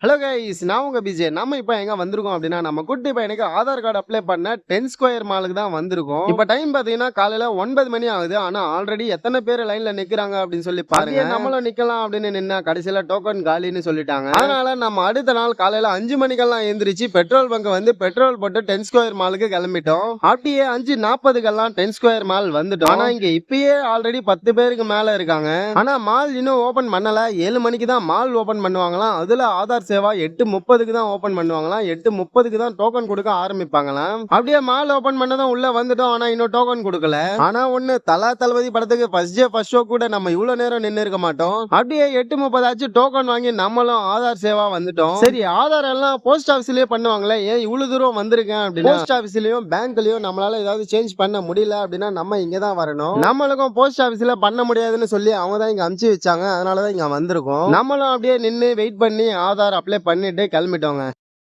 Hello guys, நான் உங்க PJ. நம்ம இப்ப எங்க வந்திருக்கோம் அப்படின்னா, நம்ம குட்டி பையனுக்கு ஆதார் கார்டு அப்ளை பண்ண 10 ஸ்கொயர் மாலுக்கு தான் வந்திருக்கோம். இப்ப டைம் பாத்தீங்கன்னா காலையில 9 மணி ஆகுது. ஆனா ஆல்ரெடி எத்தனை பேர் லைன்ல நிக்கிறாங்க அப்படின்னு சொல்லி பாருங்க. நம்மளும் நிக்கலாம் அப்படின்னு நின்னா கடைசியில டோக்கன் காலின்னு சொல்லிட்டாங்க. அதனால நம்ம அடுத்த நாள் காலையில 5 மணிக்கெல்லாம் எந்திரிச்சு பெட்ரோல் பங்க் வந்து பெட்ரோல் போட்டு 10 ஸ்கொயர் மாலுக்கு கிளம்பிட்டோம். அப்படியே 5:40க்கெல்லாம் 10 ஸ்கொயர் மால் வந்துட்டோம். ஆனா இங்க இப்பயே ஆல்ரெடி 10 பேருக்கு மேல இருக்காங்க. ஆனா மால் இன்னும் ஓபன் பண்ணல. 7 மணிக்கு தான் மால் ஓபன் பண்ணுவாங்களாம். அதுல ஆதார் சேவா 8:30க்கு தான் ஓபன் பண்ணுவாங்களாம். 8:30க்கு தான் டோக்கன் கொடுக்க ஆரம்பிப்பாங்களாம். அப்படியே மால் ஓபன் பண்ணதும் உள்ள வந்துட்டோம். ஆனா இன்னும் டோக்கன் கொடுக்கல. ஆனா ஒண்ணு, தளபதி படத்துக்கு ஃபர்ஸ்ட் டே ஃபர்ஸ்ட் ஷோ கூட நம்ம இவ்வளவு நேரம் நின்னு இருக்க மாட்டோம். அப்படியே 8:30 ஆச்சு, டோக்கன் வாங்கி நம்மளும் ஆதார் சேவா வந்துட்டோம். சரி, ஆதார் எல்லாம் போஸ்ட் ஆபீஸ்லயே பண்ணுவாங்களே, ஏன் இவ்வளவு தூரம் வந்திருக்கேன் அப்படின்னா, போஸ்ட் ஆபீஸ்லயும் பேங்க்லயும் நம்மளால ஏதாவது சேஞ்ச் பண்ண முடியல அப்படின்னா நம்ம இங்க தான் வரணும். நம்மளுக்கும் போஸ்ட் ஆபீஸ்ல பண்ண முடியாதுன்னு சொல்லி அவங்க தான் இங்க அனுப்பிச்சு வச்சாங்க. அதனாலதான் இங்க வந்திருக்கோம். நம்மளும் அப்படியே நின்னு வெயிட் பண்ணி ஆதார் அப்ளை பண்ணிட்டு கிளம்பிட்டோங்க.